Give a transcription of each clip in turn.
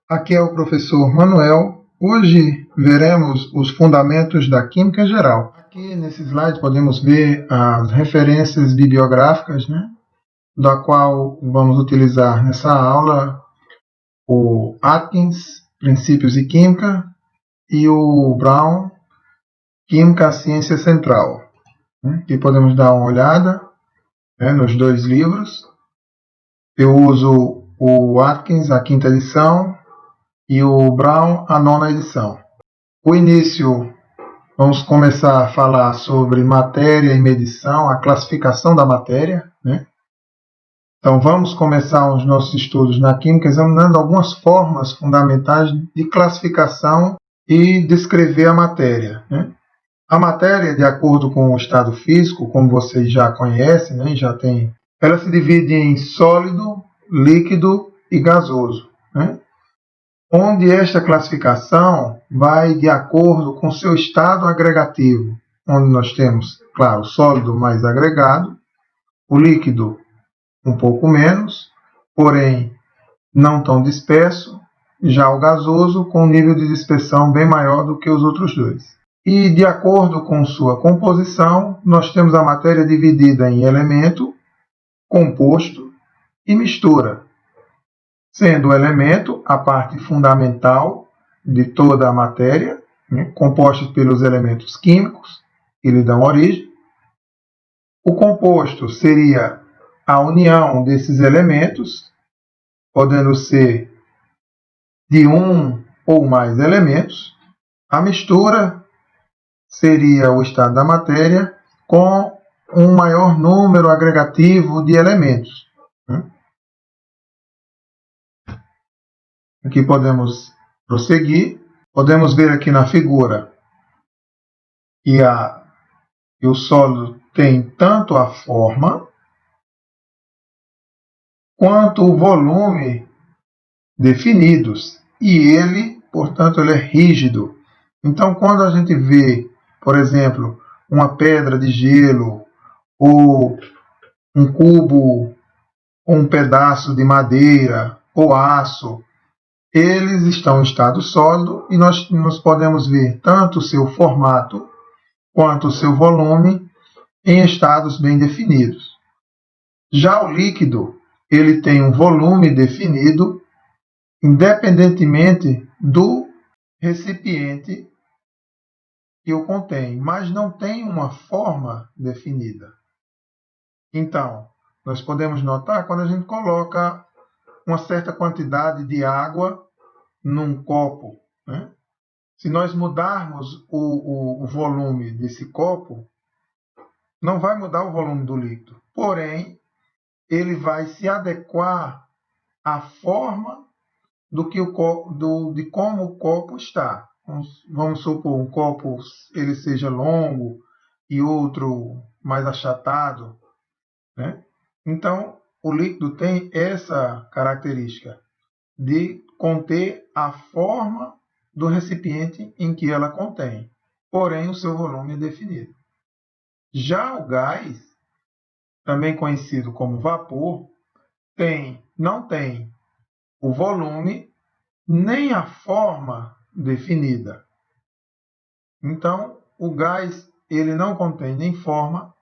Aqui é o professor Manuel. Hoje veremos os fundamentos da química geral. Aqui nesse slide podemos ver as referências bibliográficas, da qual vamos utilizar nessa aula o Atkins, Princípios de Química, e o Brown, Química, a Ciência Central. Aqui podemos dar uma olhada nos dois livros. Eu uso o Atkins, a quinta edição, e o Brown, a nona edição. O início, vamos começar a falar sobre matéria e medição, a classificação da matéria. Então, vamos começar os nossos estudos na química examinando algumas formas fundamentais de classificação e descrever a matéria. A matéria, de acordo com o estado físico, como vocês já conhecem, ela se divide em sólido, líquido e gasoso. Onde esta classificação vai de acordo com seu estado agregativo, onde nós temos, claro, o sólido mais agregado, o líquido um pouco menos, porém não tão disperso, já o gasoso com um nível de dispersão bem maior do que os outros dois. E de acordo com sua composição, nós temos a matéria dividida em elemento, composto e mistura, sendo o elemento a parte fundamental de toda a matéria, composta pelos elementos químicos que lhe dão origem. O composto seria a união desses elementos, podendo ser de um ou mais elementos. A mistura seria o estado da matéria com um maior número agregativo de elementos. Aqui podemos prosseguir. Podemos ver aqui na figura que o sólido tem tanto a forma quanto o volume definidos. E ele, portanto, ele é rígido. Então, quando a gente vê, por exemplo, uma pedra de gelo, ou um cubo, ou um pedaço de madeira, ou aço, eles estão em estado sólido e nós podemos ver tanto o seu formato quanto o seu volume em estados bem definidos. Já o líquido, ele tem um volume definido independentemente do recipiente que o contém, mas não tem uma forma definida. Então, nós podemos notar quando a gente coloca uma certa quantidade de água num copo. Se nós mudarmos o volume desse copo, não vai mudar o volume do líquido. Porém, ele vai se adequar à forma de como o copo está. Vamos supor um copo ele seja longo e outro mais achatado. Então, o líquido tem essa característica de conter a forma do recipiente em que ela contém, porém o seu volume é definido. Já o gás, também conhecido como vapor, não tem o volume nem a forma definida. Então, o gás ele não contém nem forma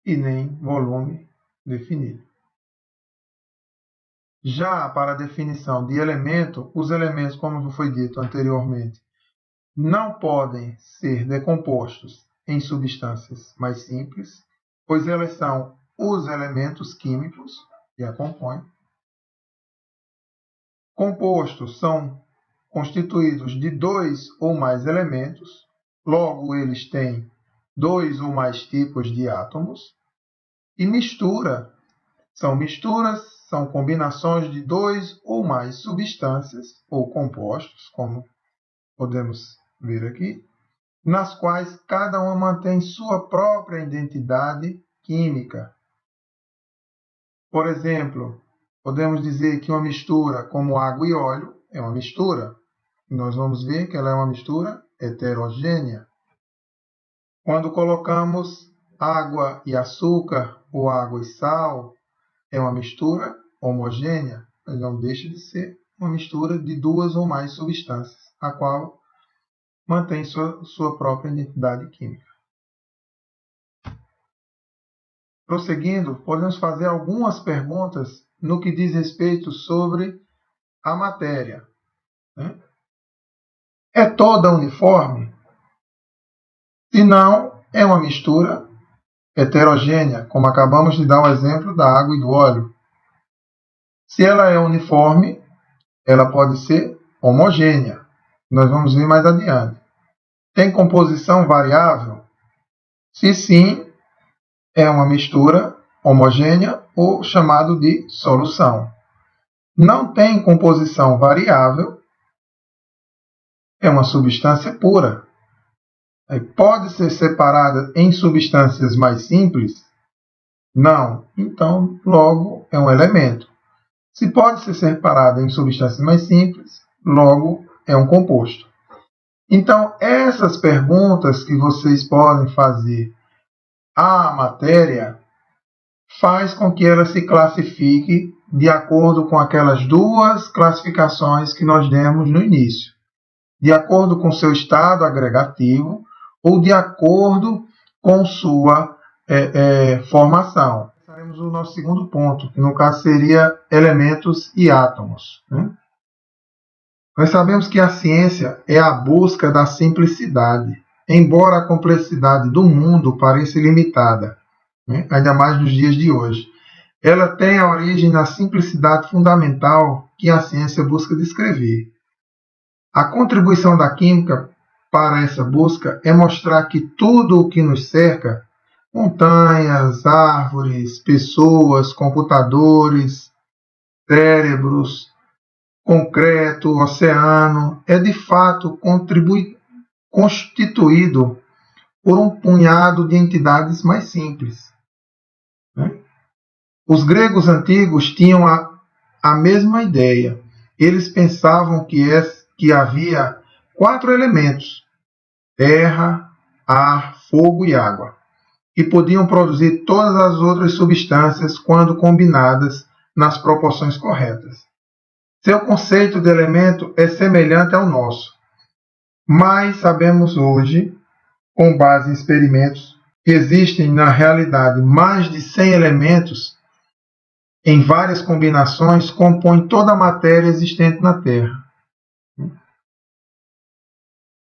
e nem volume definido. Já para a definição de elemento, os elementos, como foi dito anteriormente, não podem ser decompostos em substâncias mais simples, pois elas são os elementos químicos que a compõem. Compostos são constituídos de dois ou mais elementos, logo eles têm dois ou mais tipos de átomos. E misturas são combinações de dois ou mais substâncias ou compostos, como podemos ver aqui, nas quais cada uma mantém sua própria identidade química. Por exemplo, podemos dizer que uma mistura como água e óleo é uma mistura. Nós vamos ver que ela é uma mistura heterogênea. Quando colocamos água e açúcar ou água e sal, é uma mistura homogênea, mas não deixa de ser uma mistura de duas ou mais substâncias, a qual mantém sua própria identidade química. Prosseguindo, podemos fazer algumas perguntas no que diz respeito sobre a matéria. Né? É toda uniforme? Se não, é uma mistura heterogênea, como acabamos de dar o exemplo da água e do óleo. Se ela é uniforme, ela pode ser homogênea. Nós vamos ver mais adiante. Tem composição variável? Se sim, é uma mistura homogênea ou chamado de solução. Não tem composição variável, é uma substância pura. Pode ser separada em substâncias mais simples? Não. Então, logo, é um elemento. Se pode ser separada em substâncias mais simples, logo, é um composto. Então, essas perguntas que vocês podem fazer à matéria faz com que ela se classifique de acordo com aquelas duas classificações que nós demos no início. De acordo com seu estado agregativo ou de acordo com sua formação. Faremos o nosso segundo ponto, que no caso seria elementos e átomos. Né? Nós sabemos que a ciência é a busca da simplicidade, embora a complexidade do mundo pareça ilimitada, né? Ainda mais nos dias de hoje. Ela tem a origem na simplicidade fundamental que a ciência busca descrever. A contribuição da química para essa busca é mostrar que tudo o que nos cerca, montanhas, árvores, pessoas, computadores, cérebros, concreto, oceano, é de fato constituído por um punhado de entidades mais simples. Né? Os gregos antigos tinham a mesma ideia. Eles pensavam que havia 4 elementos: terra, ar, fogo e água, e podiam produzir todas as outras substâncias quando combinadas nas proporções corretas. Seu conceito de elemento é semelhante ao nosso, mas sabemos hoje, com base em experimentos, que existem na realidade mais de 100 elementos em várias combinações compõem toda a matéria existente na Terra.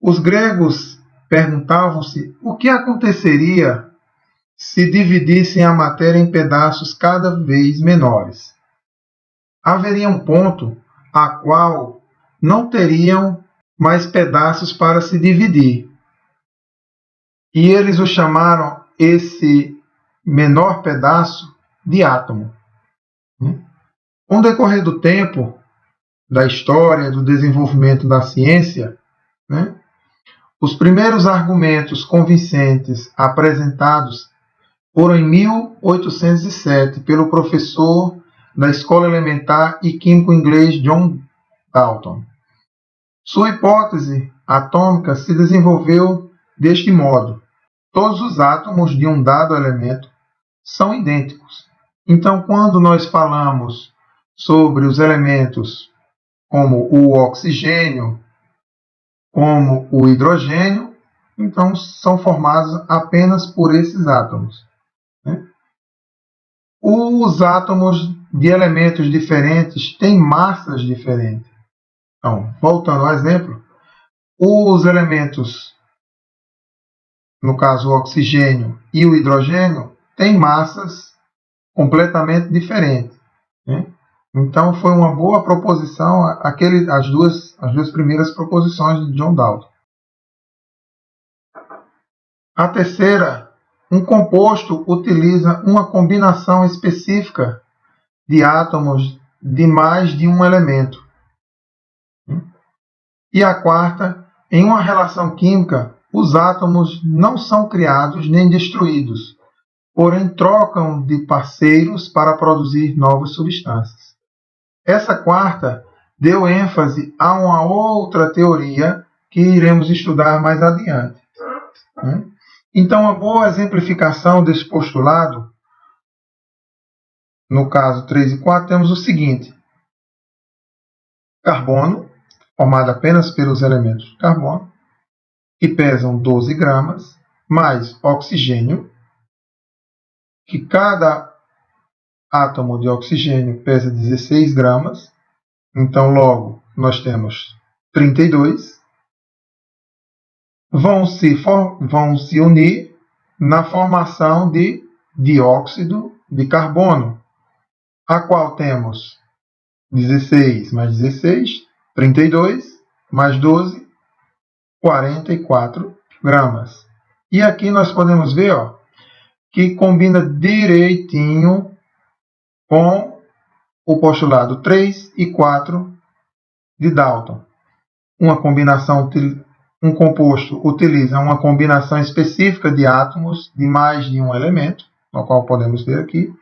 Os gregos perguntavam-se o que aconteceria se dividissem a matéria em pedaços cada vez menores. Haveria um ponto a qual não teriam mais pedaços para se dividir. E eles o chamaram, esse menor pedaço, de átomo. Com o decorrer do tempo, da história, do desenvolvimento da ciência, né, os primeiros argumentos convincentes apresentados foram em 1807 pelo professor da Escola Elementar e químico inglês John Dalton. Sua hipótese atômica se desenvolveu deste modo: todos os átomos de um dado elemento são idênticos. Então, quando nós falamos sobre os elementos como o oxigênio, como o hidrogênio, então são formados apenas por esses átomos. Né? Os átomos de elementos diferentes têm massas diferentes. Então, voltando ao exemplo, os elementos, no caso o oxigênio e o hidrogênio, têm massas completamente diferentes. Né? Então, foi uma boa proposição as duas primeiras proposições de John Dalton. A terceira, um composto utiliza uma combinação específica de átomos de mais de um elemento. E a quarta, em uma relação química, os átomos não são criados nem destruídos, porém trocam de parceiros para produzir novas substâncias. Essa quarta deu ênfase a uma outra teoria que iremos estudar mais adiante. Então, uma boa exemplificação desse postulado, no caso 3 e 4, temos o seguinte: carbono, formado apenas pelos elementos carbono, que pesam 12 gramas, mais oxigênio, que cada átomo de oxigênio pesa 16 gramas, então logo nós temos 32, vão se unir na formação de dióxido de carbono, a qual temos 16 mais 16, 32, mais 12, 44 gramas. E aqui nós podemos ver que combina direitinho com o postulado 3 e 4 de Dalton. Um composto utiliza uma combinação específica de átomos de mais de um elemento, no qual podemos ver aqui,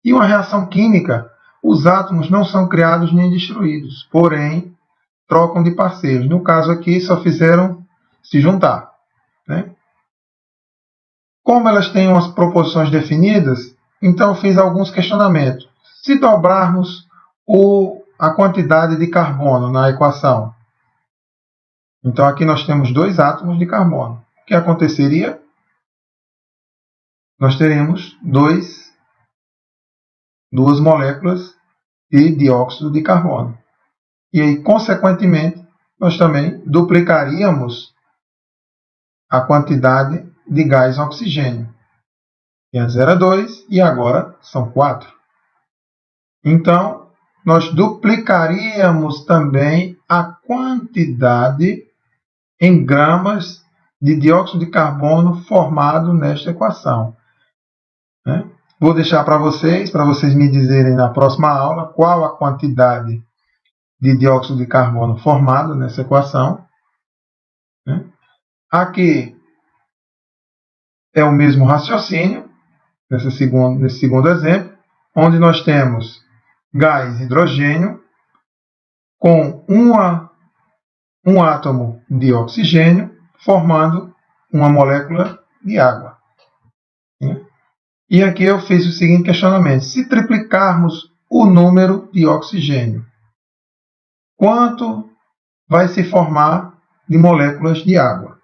e uma reação química, os átomos não são criados nem destruídos, porém trocam de parceiros. No caso aqui, só fizeram se juntar, né? Como elas têm umas proporções definidas, então fiz alguns questionamentos. Se dobrarmos a quantidade de carbono na equação, então aqui nós temos 2 átomos de carbono. O que aconteceria? Nós teremos 2 moléculas de dióxido de carbono. E aí, consequentemente, nós também duplicaríamos a quantidade de gás oxigênio. E antes era 2 e agora são 4. Então, nós duplicaríamos também a quantidade em gramas de dióxido de carbono formado nesta equação, né? Vou deixar para vocês me dizerem na próxima aula qual a quantidade de dióxido de carbono formado nessa equação, né? Aqui é o mesmo raciocínio, nesse segundo exemplo, onde nós temos gás hidrogênio com um átomo de oxigênio formando uma molécula de água. E aqui eu fiz o seguinte questionamento: se triplicarmos o número de oxigênio, quanto vai se formar de moléculas de água?